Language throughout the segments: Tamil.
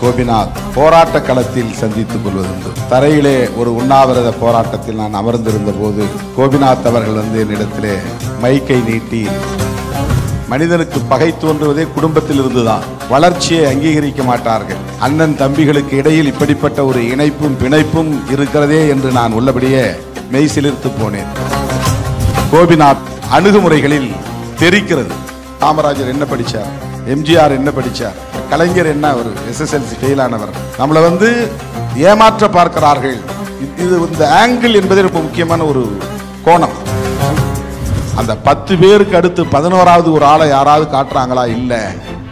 கோபிநாத் போராட்ட களத்தில் சந்தித்துக் கொள்வதுண்டு. தரையிலே ஒரு உண்ணாவிரத போராட்டத்தில் நான் அமர்ந்திருந்த போது கோபிநாத் அவர்கள் என்னிடத்திலே மைக்கை நீட்டி, மனிதனுக்கு பகை தோன்றுவதே குடும்பத்தில் இருந்துதான், வளர்ச்சியை அங்கீகரிக்க மாட்டார்கள், அண்ணன் தம்பிகளுக்கு இடையில் இப்படிப்பட்ட ஒரு இணைப்பும் பிணைப்பும் இருக்கிறதே என்று நான் உள்ளபடியே மெய் சிலிர்த்து போனேன். கோபிநாத் அணுகுமுறைகளில் தெரிக்கிறது. காமராஜர் என்ன படிச்சார், எம்ஜிஆர் என்ன படிச்சார், கலைஞர் என்ன, ஒரு SSLC ஃபெயில் ஆனவர். நம்மளை ஏமாற்ற பார்க்கிறார்கள். இது இந்த ஆங்கிள் என்பது ரொம்ப முக்கியமான ஒரு கோணம். அந்த 10 பேருக்கு அடுத்து 11வது ஒரு ஆளை யாராவது காட்டுறாங்களா? இல்ல.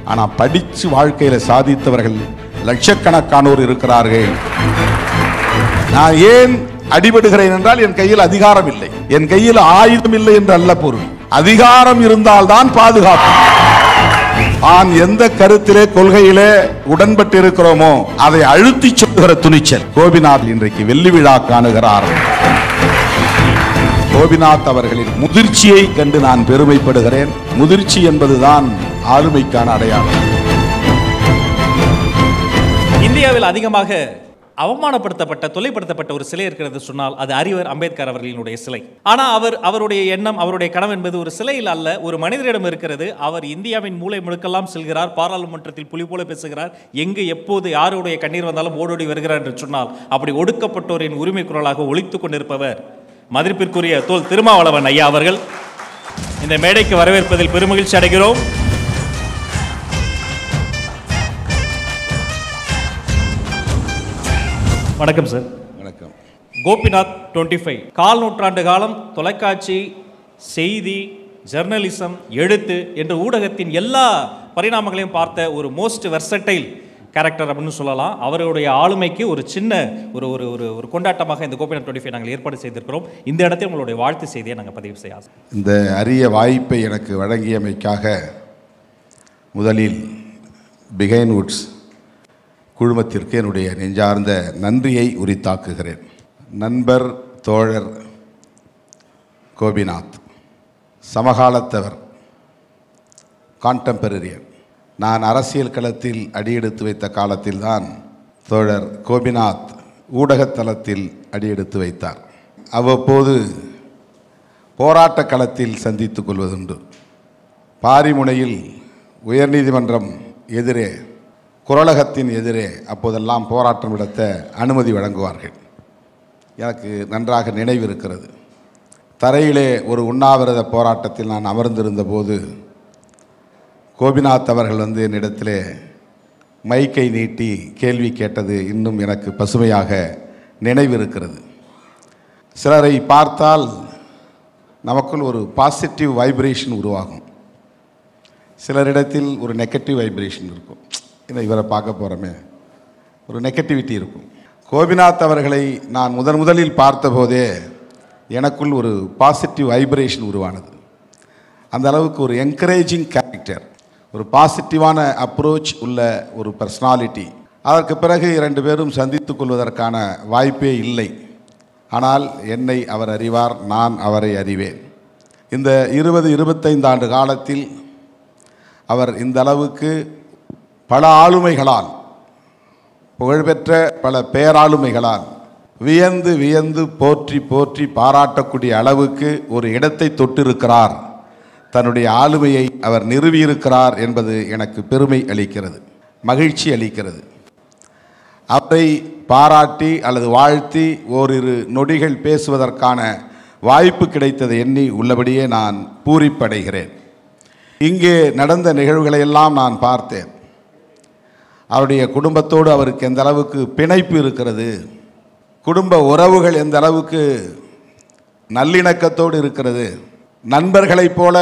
ஆனா படிச்சு வாழ்க்கையில சாதித்தவர்கள் லட்சக்கணக்கானோர் இருக்கிறார்கள். நான் ஏன் அடிபடுகிறேன் என்றால், என் கையில் அதிகாரம் இல்லை, என் கையில் ஆயுதம் இல்லை என்று அல்ல பொருள். அதிகாரம் இருந்தால்தான் பாதுகாப்பு. நான் எந்த கருத்திலே கொள்கையிலே உடன்பட்டு இருக்கிறோமோ அதை அழுத்தி சொல்லுகிற துணிச்சல். கோபிநாத் இன்றைக்கு வெள்ளி விழா காணுகிறார். கோபிநாத் அவர்களின் முதிர்ச்சியை கண்டு நான் பெருமைப்படுகிறேன். முதிர்ச்சி என்பதுதான் ஆளுமைக்கான அடையாளம். இந்தியாவில் அதிகமாக அவமானப்படுத்தப்பட்ட, தொலைப்படுத்தப்பட்ட ஒரு சிலை இருக்கிறது சொன்னால் அது அறிவர் அம்பேத்கர் அவர்களினுடைய சிலை. ஆனால் அவருடைய எண்ணம், அவருடைய கனவு என்பது ஒரு சிலையில் அல்ல, ஒரு மனிதரிடம் இருக்கிறது. அவர் இந்தியாவின் மூலை முழுக்கெல்லாம் செல்கிறார், பாராளுமன்றத்தில் புலி போல பேசுகிறார், எங்கு எப்போது யாருடைய கண்ணீர் வந்தாலும் ஓடோடி வருகிறார் என்று சொன்னால் அப்படி ஒடுக்கப்பட்டோரின் உரிமை குரலாக ஒலித்துக் கொண்டிருப்பவர் மதிப்பிற்குரிய தோல் திருமாவளவன் ஐயா அவர்கள். இந்த மேடைக்கு வரவேற்பதில் பெருமகிழ்ச்சி அடைகிறோம். வணக்கம் சார். வணக்கம். கோபிநாத் 25 கால் நூற்றாண்டு காலம் தொலைக்காட்சி, செய்தி, ஜர்னலிசம், எழுத்து என்ற ஊடகத்தின் எல்லா பரிணாமங்களையும் பார்த்த ஒரு மோஸ்ட் வெர்சடைல் கேரக்டர் அப்படின்னு சொல்லலாம். அவருடைய ஆளுமைக்கு ஒரு சின்ன ஒரு ஒரு ஒரு கொண்டாட்டமாக இந்த கோபிநாத் 25 நாங்கள் ஏற்பாடு செய்திருக்கிறோம். இந்த இடத்தில் உங்களுடைய வாழ்த்து செய்தியை நாங்கள் பதிவு செய்ய ஆசை. இந்த அரிய வாய்ப்பை எனக்கு வழங்கியமைக்காக முதலில் பிகைன் வுட்ஸ் குழுமத்திற்கு என்னுடைய நெஞ்சார்ந்த நன்றியை உரித்தாக்குகிறேன். நண்பர், தோழர் கோபிநாத் சமகாலத்தவர், கான்டெம்பரரியன். நான் அரசியல் களத்தில் அடியெடுத்து வைத்த காலத்தில்தான் தோழர் கோபிநாத் ஊடகத்தளத்தில் அடியெடுத்து வைத்தார். அவ்வப்போது போராட்ட களத்தில் சந்தித்துக் கொள்வதுண்டு. பாரிமுனையில் உயர்நீதிமன்றம் எதிரே, குரலகத்தின் எதிரே அப்போதெல்லாம் போராட்டம் நடத்த அனுமதி வழங்குவார்கள். எனக்கு நன்றாக நினைவு இருக்கிறது. தரையிலே ஒரு உண்ணாவிரத போராட்டத்தில் நான் அமர்ந்திருந்த போது கோபிநாத் அவர்கள் என்னிடத்திலே மைக்கை நீட்டி கேள்வி கேட்டது இன்னும் எனக்கு பசுமையாக நினைவு இருக்கிறது. சிலரை பார்த்தால் நமக்குள் ஒரு பாசிட்டிவ் வைப்ரேஷன் உருவாகும், சிலரிடத்தில் ஒரு நெகட்டிவ் வைப்ரேஷன் இருக்கும். இவரை பார்க்க போகிறோமே, ஒரு நெகட்டிவிட்டி இருக்கும். கோபிநாத் அவர்களை நான் முதலில் பார்த்தபோதே எனக்குள் ஒரு பாசிட்டிவ் வைப்ரேஷன் உருவானது. அந்த அளவுக்கு ஒரு என்கரேஜிங் கேரக்டர், ஒரு பாசிட்டிவான அப்ரோச் உள்ள ஒரு பர்சனாலிட்டி. அதற்கு பிறகு 2 பேரும் சந்தித்துக் கொள்வதற்கான வாய்ப்பே இல்லை. ஆனால் என்னை அவர் அறிவார், நான் அவரை அறிவேன். இந்த 20-25 ஆண்டு காலத்தில் அவர் இந்த அளவுக்கு பல ஆளுமைகளால், புகழ்பெற்ற பல பேராளுமைகளால் வியந்து வியந்து போற்றி போற்றி பாராட்டக்கூடிய அளவுக்கு ஒரு இடத்தை தொட்டிருக்கிறார். தன்னுடைய ஆளுமையை அவர் நிறுவியிருக்கிறார் என்பது எனக்கு பெருமை அளிக்கிறது, மகிழ்ச்சி அளிக்கிறது. அவரை பாராட்டி அல்லது வாழ்த்தி ஓரிரு நொடிகள் பேசுவதற்கான வாய்ப்பு கிடைத்ததை எண்ணி உள்ளபடியே நான் பூரிப்படைகிறேன். இங்கே நடந்த நிகழ்வுகளை எல்லாம் நான் பார்த்தேன். அவருடைய குடும்பத்தோடு அவருக்கு எந்த அளவுக்கு பிணைப்பு இருக்கிறது, குடும்ப உறவுகள் எந்த அளவுக்கு நல்லிணக்கத்தோடு இருக்கிறது, நண்பர்களைப் போல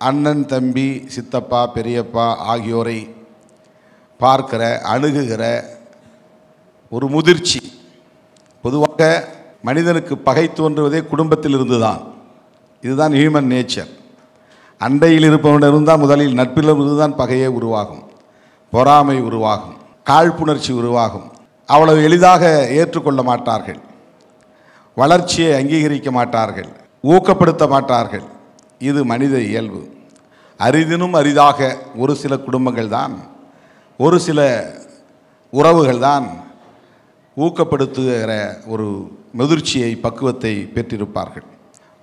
அண்ணன், தம்பி, சித்தப்பா, பெரியப்பா ஆகியோரை பார்க்கிற, அணுகுகிற ஒரு முதிர்ச்சி. பொதுவாக மனிதனுக்கு பகை தோன்றுவதே குடும்பத்தில் இருந்துதான். இதுதான் ஹியூமன் நேச்சர். அண்டையில் இருப்பவனிடம் முதலில் நட்பிலிருந்து தான் பகையே உருவாகும், பொறாமை உருவாகும், காழ்ப்புணர்ச்சி உருவாகும். அவ்வளவு எளிதாக ஏற்றுக்கொள்ள மாட்டார்கள், வளர்ச்சியை அங்கீகரிக்க மாட்டார்கள், ஊக்கப்படுத்த மாட்டார்கள். இது மனித இயல்பு. அரிதினும் அரிதாக ஒரு சில குடும்பங்கள் தான் ஒரு சில உறவுகள் தான் ஊக்கப்படுத்துகிற ஒரு முதிர்ச்சியை, பக்குவத்தை பெற்றிருப்பார்கள்.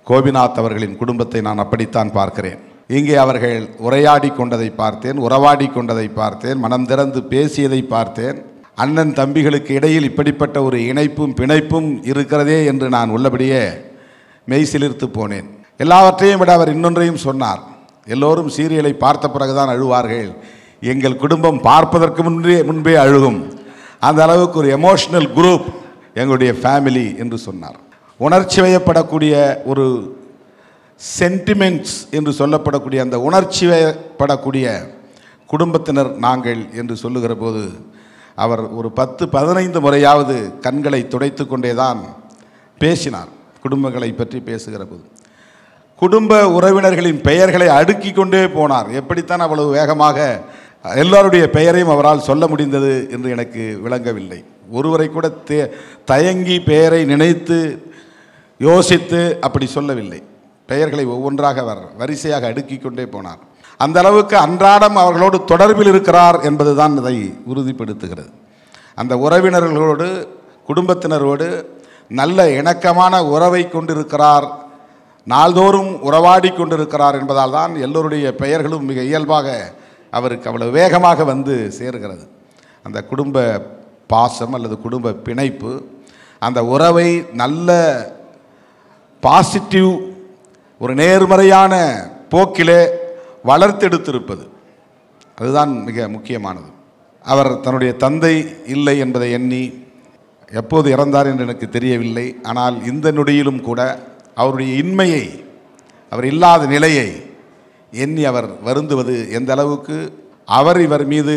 கோபிநாத் அவர்களின் குடும்பத்தை நான் அப்படித்தான் பார்க்கிறேன். இங்கே அவர்கள் உரையாடி கொண்டதை பார்த்தேன், உறவாடி கொண்டதை பார்த்தேன், மனம் திறந்து பேசியதை பார்த்தேன். அண்ணன் தம்பிகளுக்கு இடையில் இப்படிப்பட்ட ஒரு இணைப்பும் பிணைப்பும் இருக்கிறதே என்று நான் உள்ளபடியே மெய்சிலிர்த்து போனேன். எல்லாவற்றையும் விட அவர் இன்னொன்றையும் சொன்னார். எல்லோரும் சீரியலை பார்த்த பிறகுதான் அழுவார்கள், எங்கள் குடும்பம் பார்ப்பதற்கு முன்பே அழுகும், அந்த அளவுக்கு ஒரு எமோஷனல் குரூப் எங்களுடைய ஃபேமிலி என்று சொன்னார். உணர்ச்சி வயப்படக்கூடிய ஒரு சென்டிமெண்ட்ஸ் என்று சொல்லப்படக்கூடிய அந்த உணர்ச்சி வயப்படக்கூடிய குடும்பத்தினர் நாங்கள் என்று சொல்லுகிற போது அவர் ஒரு 10-15 முறையாவது கண்களை துடைத்து கொண்டே தான் பேசினார். குடும்பங்களை பற்றி பேசுகிற போது குடும்ப உறவினர்களின் பெயர்களை அடுக்கி கொண்டே போனார். எப்படித்தான் அவ்வளவு வேகமாக எல்லோருடைய பெயரையும் அவரால் சொல்ல முடிந்தது என்று எனக்கு விளங்கவில்லை. ஒருவரை கூட தயங்கி பெயரை நினைத்து யோசித்து அப்படி சொல்லவில்லை. பெயர்களை ஒவ்வொன்றாக அவர் வரிசையாக அடுக்கி கொண்டே போனார். அந்த அளவுக்கு அன்றாடம் அவர்களோடு தொடர்பில் இருக்கிறார் என்பதுதான் இதை உறுதிப்படுத்துகிறது. அந்த உறவினர்களோடு, குடும்பத்தினரோடு நல்ல இணக்கமான உறவை கொண்டிருக்கிறார், நாள்தோறும் உறவாடி கொண்டிருக்கிறார் என்பதால் தான் எல்லோருடைய பெயர்களும் மிக இயல்பாக அவருக்கு அவ்வளவு வேகமாக வந்து சேர்கிறது. அந்த குடும்ப பாசம் அல்லது குடும்ப பிணைப்பு, அந்த உறவை நல்ல பாசிட்டிவ், ஒரு நேர்மறையான போக்கிலே வளர்த்தெடுத்திருப்பது, அதுதான் மிக முக்கியமானது. அவர் தன்னுடைய தந்தை இல்லை என்பதை எண்ணி, எப்போது இறந்தார் என்று எனக்கு தெரியவில்லை, ஆனால் இந்த நொடியிலும் கூட அவருடைய இன்மையை, அவர் இல்லாத நிலையை எண்ணி அவர் வருந்துவது எந்த அளவுக்கு அவர் இவர் மீது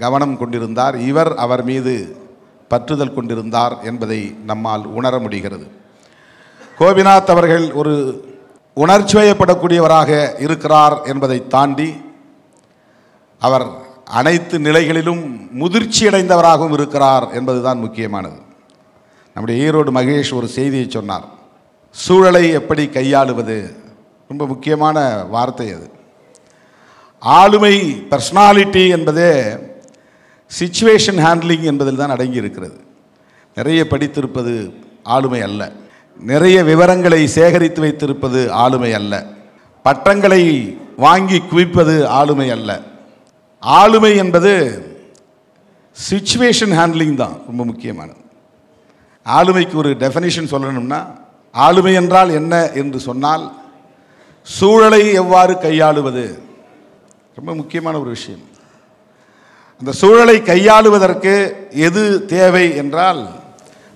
கவனம் கொண்டிருந்தார், இவர் அவர் மீது பற்றுதல் கொண்டிருந்தார் என்பதை நம்மால் உணர முடிகிறது. கோபிநாத் அவர்கள் ஒரு உணர்ச்சி வயப்படக்கூடியவராக இருக்கிறார் என்பதை தாண்டி அவர் அனைத்து நிலைகளிலும் முதிர்ச்சியடைந்தவராகவும் இருக்கிறார் என்பதுதான் முக்கியமானது. நம்முடைய ஈரோடு மகேஷ் ஒரு செய்தியை சொன்னார். சூழலை எப்படி கையாளுவது, ரொம்ப முக்கியமான வார்த்தை அது. ஆளுமை, பர்சனாலிட்டி என்பதே சிச்சுவேஷன் ஹேண்ட்லிங் என்பதில் தான் அடங்கி இருக்கிறது. நிறைய படித்திருப்பது ஆளுமை அல்ல, நிறைய விவரங்களை சேகரித்து வைத்திருப்பது ஆளுமை அல்ல, பட்டங்களை வாங்கி குவிப்பது ஆளுமை அல்ல. ஆளுமை என்பது சிச்சுவேஷன் ஹேண்ட்லிங் தான் ரொம்ப முக்கியமானது. ஆளுமைக்கு ஒரு டெஃபினிஷன் சொல்லணும்னா, ஆளுமை என்றால் என்ன என்று சொன்னால் சூழலை எவ்வாறு கையாளுவது, ரொம்ப முக்கியமான ஒரு விஷயம். அந்த சூழலை கையாளுவதற்கு எது தேவை என்றால்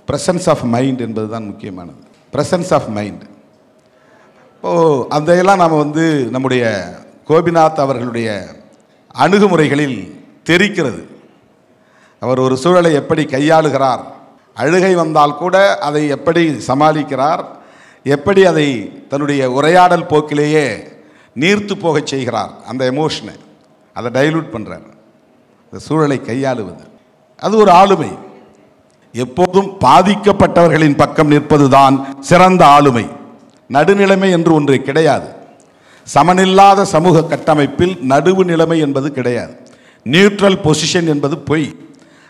பிரசன்ஸ் ஆஃப் மைண்ட் என்பது தான் முக்கியமானது. Presence of mind. அதையெல்லாம் நாம் நம்முடைய கோபிநாத் அவர்களுடைய அணுகுமுறைகளில் தெரிக்கிறது. அவர் ஒரு சூழலை எப்படி கையாளுகிறார், அழுகை வந்தால் கூட அதை எப்படி சமாளிக்கிறார், எப்படி அதை தன்னுடைய உரையாடல் போக்கிலேயே நீர்த்து போகச் செய்கிறார், அந்த எமோஷனை அதை டைலூட் பண்ணுறார். அந்த சூழலை கையாளுவது அது ஒரு ஆளுமை. எப்போதும் பாதிக்கப்பட்டவர்களின் பக்கம் நிற்பதுதான் சிறந்த ஆளுமை. நடுநிலைமை என்று ஒன்று கிடையாது. சமனில்லாத சமூக கட்டமைப்பில் நடுவு நிலைமை என்பது கிடையாது. நியூட்ரல் பொசிஷன் என்பது பொய்,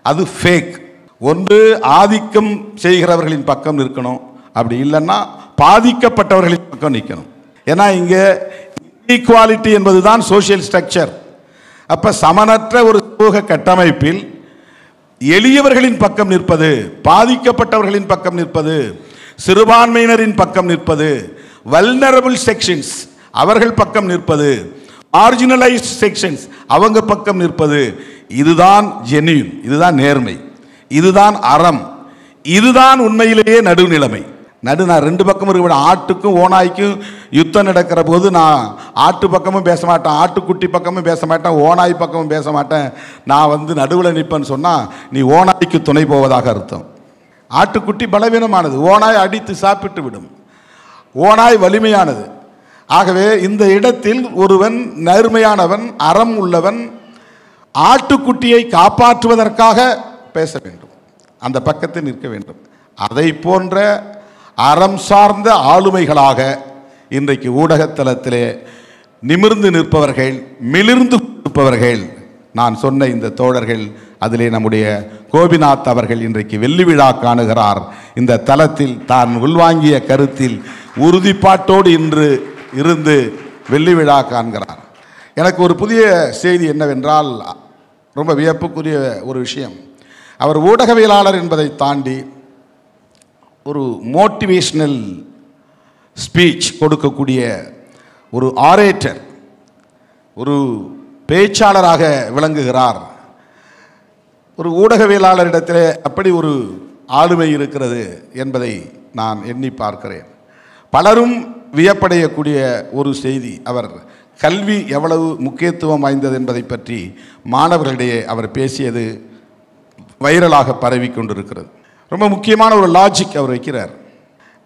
அது ஃபேக். ஒன்று ஆதிக்கம் செய்கிறவர்களின் பக்கம் நிற்கணும், அப்படி இல்லைன்னா பாதிக்கப்பட்டவர்களின் பக்கம் நிற்கணும். ஏன்னா இங்கே ஈக்குவாலிட்டி என்பது தான் சோசியல் ஸ்ட்ரக்சர். அப்போ சமனற்ற ஒரு சமூக கட்டமைப்பில் எளியவர்களின் பக்கம் நிற்பது, பாதிக்கப்பட்டவர்களின் பக்கம் நிற்பது, சிறுபான்மையினரின் பக்கம் நிற்பது, வல்னரபிள் செக்ஷன்ஸ் அவர்கள் பக்கம் நிற்பது, மார்ஜினலைஸ்ட் செக்ஷன்ஸ் அவங்க பக்கம் நிற்பது, இதுதான் ஜென்யூன், இதுதான் நேர்மை, இதுதான் அறம், இதுதான் உண்மையிலேயே நடுநிலைமை. நான் ரெண்டு பக்கம் இருக்க, ஆட்டுக்கும் ஓனாய்க்கும் யுத்தம் நடக்கிற போது நான் ஆட்டு பக்கமும் பேச மாட்டேன், ஆட்டுக்குட்டி பக்கமும் பேச மாட்டேன், ஓனாய் பக்கமும் பேச மாட்டேன், நான் நடுவில் நிற்பேன்னு சொன்னால் நீ ஓனாய்க்கு துணை போவதாக அர்த்தம். ஆட்டுக்குட்டி பலவீனமானது, ஓனாய் அடித்து சாப்பிட்டு விடும், ஓனாய் வலிமையானது. ஆகவே இந்த இடத்தில் ஒருவன் நேர்மையானவன், அறம் உள்ளவன், ஆட்டுக்குட்டியை காப்பாற்றுவதற்காக பேச வேண்டும், அந்த பக்கத்தில் நிற்க வேண்டும். அதை போன்ற அறம் சார்ந்த ஆளுமைகளாக இன்றைக்கு ஊடகத்தளத்திலே நிமிர்ந்து நிற்பவர்கள், மிளிர்ந்து நிற்பவர்கள், நான் சொன்ன இந்த தோழர்கள் அதிலே நம்முடைய கோபிநாத் அவர்கள் இன்றைக்கு வெள்ளி விழா காணுகிறார். இந்த தலத்தில் தான் உள்வாங்கிய கருத்தில் உறுதிப்பாட்டோடு இன்று இருந்து வெள்ளி விழா காண்கிறார். எனக்கு ஒரு புதிய செய்தி என்னவென்றால், ரொம்ப வியப்புக்குரிய ஒரு விஷயம், அவர் ஊடகவியலாளர் என்பதை தாண்டி ஒரு மோட்டிவேஷனல் ஸ்பீச் கொடுக்கக்கூடிய ஒரு ஆரேட்டர், ஒரு பேச்சாளராக விளங்குகிறார். ஒரு ஊடகவியலாளரிடத்தில் அப்படி ஒரு ஆளுமை இருக்கிறது என்பதை நான் எண்ணி பார்க்கிறேன். பலரும் வியப்படையக்கூடிய ஒரு செய்தி, அவர் கல்வி எவ்வளவு முக்கியத்துவம் வாய்ந்தது என்பதை பற்றி மாணவர்களிடையே அவர் பேசியது வைரலாக பரவி கொண்டிருக்கிறது. ரொம்ப முக்கியமான ஒரு லாஜிக் அவர் வைக்கிறார்.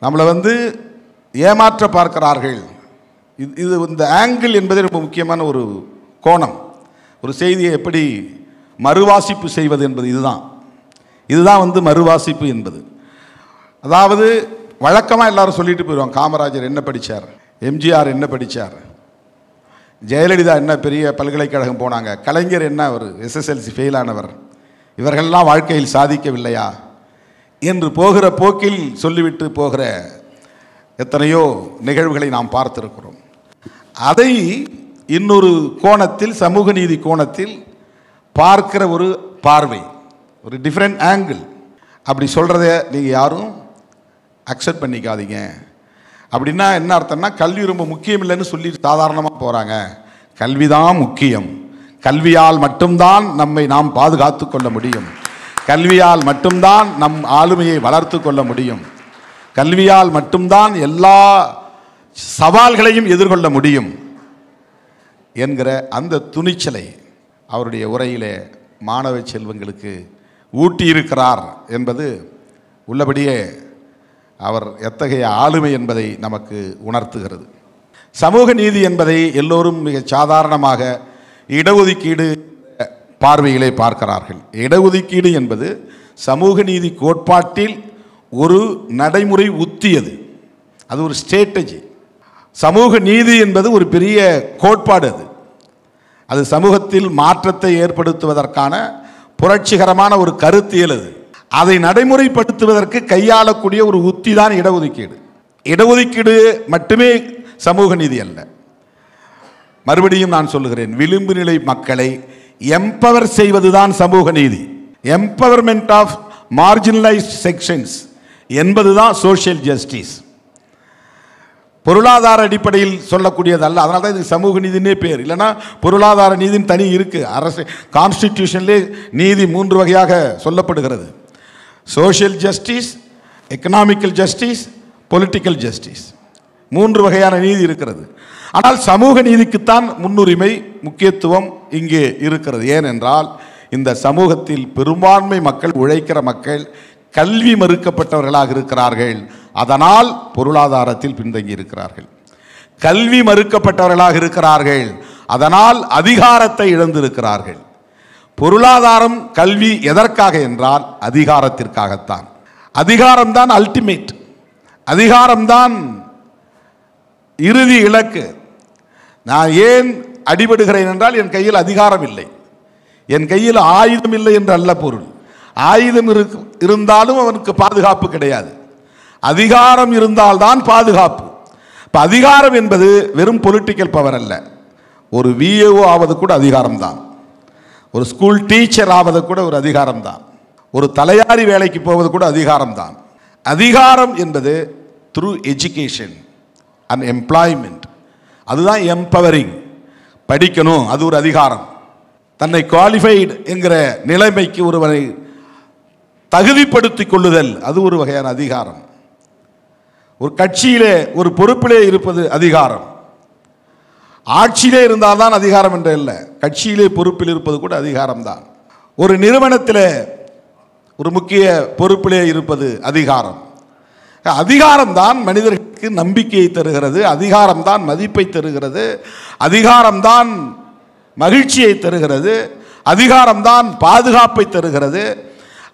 நம்மளை ஏமாற்ற பார்க்கிறார்கள். இது இந்த ஆங்கிள் என்பது ரொம்ப முக்கியமான ஒரு கோணம். ஒரு செய்தியை எப்படி மறுவாசிப்பு செய்வது என்பது இதுதான் மறுவாசிப்பு என்பது. அதாவது வழக்கமாக எல்லாரும் சொல்லிட்டு போயிடுவாங்க, காமராஜர் என்ன படித்தார், எம்ஜிஆர் என்ன படித்தார், ஜெயலலிதா என்ன பெரிய பல்கலைக்கழகம் போனாங்க, கலைஞர் என்ன ஒரு எஸ்எஸ்எல்சி ஃபெயிலானவர், இவர்களெல்லாம் வாழ்க்கையில் சாதிக்கவில்லையா என்று போகிற போக்கில் சொல்லிவிட்டு போகிற எத்தனையோ நிகழ்வுகளை நாம் பார்த்திருக்கிறோம். அதை இன்னொரு கோணத்தில், சமூக நீதி கோணத்தில் பார்க்கிற ஒரு பார்வை, ஒரு டிஃப்ரெண்ட் ஆங்கிள். அப்படி சொல்கிறத நீங்கள் யாரும் அக்செப்ட் பண்ணிக்காதீங்க. அப்படின்னா என்ன அர்த்தம்னா, கல்வி ரொம்ப முக்கியம் இல்லைன்னு சொல்லி சாதாரணமாக போகிறாங்க. கல்வி தான் முக்கியம். கல்வியால் மட்டும்தான் நம்மை நாம் பாதுகாத்து கொள்ள முடியும். கல்வியால் மட்டும்தான் நம் ஆளுமையை வளர்த்து கொள்ள முடியும். கல்வியால் மட்டும்தான் எல்லா சவால்களையும் எதிர்கொள்ள முடியும் என்கிற அந்த துணிச்சலை அவருடைய உரையிலே மாணவ செல்வங்களுக்கு ஊட்டியிருக்கிறார் என்பது உள்ளபடியே அவர் எத்தகைய ஆளுமை என்பதை நமக்கு உணர்த்துகிறது. சமூக நீதி என்பதை எல்லோரும் மிக சாதாரணமாக இடஒதுக்கீடு பார்வையிலே பார்க்கிறார்கள். இடஒதுக்கீடு என்பது சமூக நீதி கோட்பாட்டில் ஒரு நடைமுறை உத்தியது, அது ஒரு ஸ்ட்ராட்டஜி. சமூக நீதி என்பது ஒரு பெரிய கோட்பாடு. அது சமூகத்தில் மாற்றத்தை ஏற்படுத்துவதற்கான புரட்சிகரமான ஒரு கருத்தியல். அதை நடைமுறைப்படுத்துவதற்கு கையாளக்கூடிய ஒரு உத்தி தான் இடஒதுக்கீடு. இடஒதுக்கீடு மட்டுமே சமூக நீதி அல்ல. மறுபடியும் நான் சொல்லுகிறேன், விளிம்பு நிலை மக்களை எம்பவர் செய்வதுதான் சமூக நீதி. எம்பவர்மெண்ட் ஆஃப் மார்ஜினலைஸ்ட் செக்ஷன்ஸ் என்பதுதான் சோஷியல் ஜஸ்டிஸ். பொருளாதார அடிப்படையில் சொல்லக்கூடியது அல்ல. அதனால தான் இது சமூக நீதினே பேர். இல்லைன்னா பொருளாதார நீதின்னு தனி இருக்குது. அரசு கான்ஸ்டிடியூஷன்லே நீதி 3 வகையாக சொல்லப்படுகிறது: social justice, economical justice, political justice. 3 வகையான நீதி இருக்கிறது. ஆனால் சமூக நீதிக்குத்தான் முன்னுரிமை, முக்கியத்துவம் இங்கே இருக்கிறது. ஏனென்றால் இந்த சமூகத்தில் பெரும்பான்மை மக்கள், உழைக்கிற மக்கள், கல்வி மறுக்கப்பட்டவர்களாக இருக்கிறார்கள். அதனால் பொருளாதாரத்தில் பின்தங்கி இருக்கிறார்கள். கல்வி மறுக்கப்பட்டவர்களாக இருக்கிறார்கள், அதனால் அதிகாரத்தை இழந்திருக்கிறார்கள். பொருளாதாரம், கல்வி எதற்காக என்றால் அதிகாரத்திற்காகத்தான். அதிகாரம்தான் அல்டிமேட், அதிகாரம்தான் இறுதி இலக்கு. நான் ஏன் அடிபடுகிறேன் என்றால் என் கையில் அதிகாரம் இல்லை, என் கையில் ஆயுதம் இல்லை என்று அல்ல பொருள். ஆயுதம் இருந்தாலும் அவனுக்கு பாதுகாப்பு கிடையாது. அதிகாரம் இருந்தால்தான் பாதுகாப்பு. இப்போ அதிகாரம் என்பது வெறும் பொலிட்டிக்கல் பவர் அல்ல. ஒரு விஏஓ ஆவது கூட அதிகாரம்தான். ஒரு ஸ்கூல் டீச்சர் ஆவது கூட ஒரு அதிகாரம்தான். ஒரு தலையாரி வேலைக்கு போவது கூட அதிகாரம்தான். அதிகாரம் என்பது த்ரூ எஜுகேஷன் அண்ட் எம்ப்ளாய்மெண்ட், அதுதான் எம்பவரிங். படிக்கணும், அது ஒரு அதிகாரம். தன்னை குவாலிஃபைடு என்கிற நிலைமைக்கு ஒருவரை தகுதிப்படுத்திக் கொள்ளுதல், அது ஒரு வகையான அதிகாரம். ஒரு கட்சியிலே ஒரு பொறுப்பிலே இருப்பது அதிகாரம். ஆட்சியிலே இருந்தால்தான் அதிகாரம் என்று இல்லை, கட்சியிலே பொறுப்பில் இருப்பது கூட அதிகாரம்தான். ஒரு நிறுவனத்தில் ஒரு முக்கிய பொறுப்பிலே இருப்பது அதிகாரம். அதிகாரம்தான் மனிதர்களுக்கு நம்பிக்கையை தருகிறது, அதிகாரம்தான் மதிப்பை தருகிறது, அதிகாரம்தான் மகிழ்ச்சியை தருகிறது, அதிகாரம்தான் பாதுகாப்பை தருகிறது.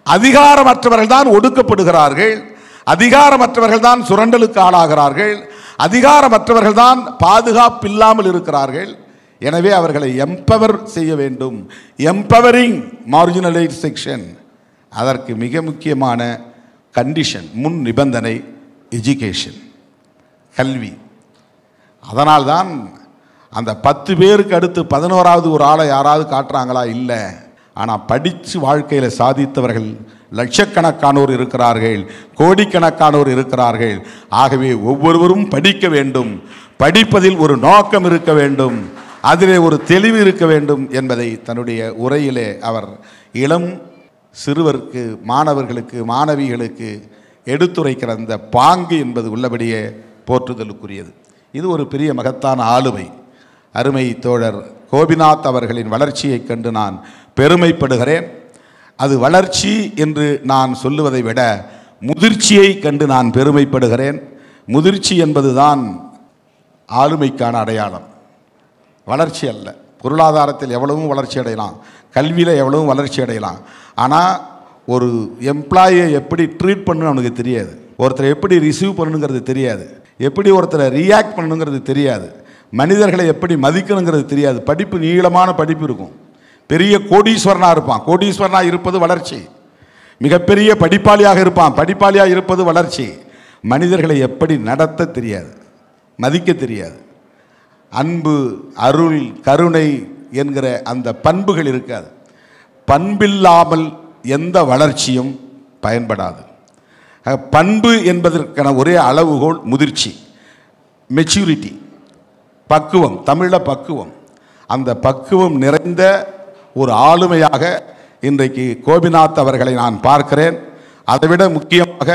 அதிகாரமற்றவர்கள் தான் ஒடுக்கப்படுகிறார்கள், அதிகாரமற்றவர்கள் தான் சுரண்டலுக்கு ஆளாகிறார்கள், அதிகாரமற்றவர்கள் தான் பாதுகாப்பு இல்லாமல் இருக்கிறார்கள் எனவே அவர்களை எம்பவர் செய்ய வேண்டும். Empowering marginalised section. அதற்கு மிக முக்கியமான கண்டிஷன், முன் நிபந்தனை எஜுகேஷன், கல்வி. அதனால்தான் அந்த 10 பேருக்கு அடுத்து 11வது ஒரு ஆளை யாராவது காட்டுறாங்களா? இல்லை. ஆனால் படித்து வாழ்க்கையில் சாதித்தவர்கள் லட்சக்கணக்கானோர் இருக்கிறார்கள், கோடிக்கணக்கானோர் இருக்கிறார்கள். ஆகவே ஒவ்வொருவரும் படிக்க வேண்டும், படிப்பதில் ஒரு நோக்கம் இருக்க வேண்டும், அதிலே ஒரு தெளிவு இருக்க வேண்டும் என்பதை தன்னுடைய உரையிலே அவர் இளம் சிறுவருக்கு, மாணவர்களுக்கு, மாணவிகளுக்கு எடுத்துரைக்கிற அந்த பாங்கு என்பது உள்ளபடியே போற்றுதலுக்குரியது. இது ஒரு பெரிய மகத்தான ஆளுமை. அருமை தோழர் கோபிநாத் அவர்களின் வளர்ச்சியை கண்டு நான் பெருமைப்படுகிறேன். அது வளர்ச்சி என்று நான் சொல்லுவதை விட முதிர்ச்சியை கண்டு நான் பெருமைப்படுகிறேன். முதிர்ச்சி என்பதுதான் ஆளுமைக்கான அடையாளம், வளர்ச்சி அல்ல. பொருளாதாரத்தில் எவ்வளவும் வளர்ச்சி அடையலாம், கல்வியில் எவ்வளவும் வளர்ச்சி அடையலாம். ஆனால் ஒரு எம்ப்ளாயை எப்படி ட்ரீட் பண்ணணும் அவனுக்கு தெரியாது, ஒருத்தரை எப்படி ரிசீவ் பண்ணணுங்கிறது தெரியாது, எப்படி ஒருத்தரை ரியாக்ட் பண்ணணுங்கிறது தெரியாது, மனிதர்களை எப்படி மதிக்கணுங்கிறது தெரியாது. படிப்பு நீளமான படிப்பு இருக்கும், பெரிய கோடீஸ்வரனாக இருப்பான், கோடீஸ்வரனாக இருப்பது வளர்ச்சி. மிகப்பெரிய படிப்பாளியாக இருப்பான், படிப்பாளியாக இருப்பது வளர்ச்சி. மனிதர்களை எப்படி நடத்த தெரியாது, மதிக்க தெரியாது. அன்பு, அருள், கருணை என்கிற அந்த பண்புகள் இருக்காது. பண்பில்லாமல் எந்த வளர்ச்சியும் பயன்படாது. பண்பு என்பதற்கான ஒரே அளவுகோல் முதிர்ச்சி, மெச்சூரிட்டி, பக்குவம். தமிழில் பக்குவம். அந்த பக்குவம் நிறைந்த ஒரு ஆளுமையாக இன்றைக்கு கோபிநாத் அவர்களை நான் பார்க்கிறேன். அதைவிட முக்கியமாக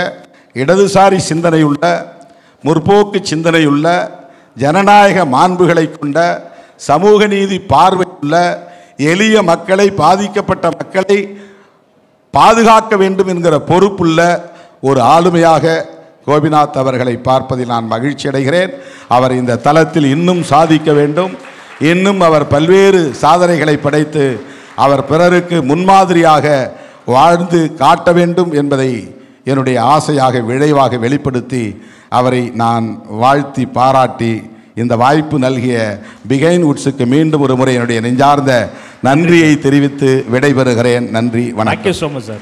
இடதுசாரி சிந்தனையுள்ள, முற்போக்கு சிந்தனையுள்ள, ஜனநாயக மாண்புகளை கொண்ட, சமூக நீதி பார்வையுள்ள, எளிய மக்களை, பாதிக்கப்பட்ட மக்களை பாதுகாக்க வேண்டும் என்கிற பொறுப்புள்ள ஒரு ஆளுமையாக கோபிநாத் அவர்களை பார்ப்பதில் நான் மகிழ்ச்சி அடைகிறேன். அவர் இந்த தளத்தில் இன்னும் சாதிக்க வேண்டும், இன்னும் அவர் பல்வேறு சாதனைகளை படைத்து அவர் பிறருக்கு முன்மாதிரியாக வாழ்ந்து காட்ட வேண்டும் என்பதை என்னுடைய ஆசையாக விழைவாக வெளிப்படுத்தி அவரை நான் வாழ்த்தி பாராட்டி இந்த வாய்ப்பு நல்கிய பிகைன் வுட்ஸுக்கு மீண்டும் ஒரு முறை என்னுடைய நெஞ்சார்ந்த நன்றியை தெரிவித்து விடைபெறுகிறேன். நன்றி, வணக்கம். Thank you so much, sir.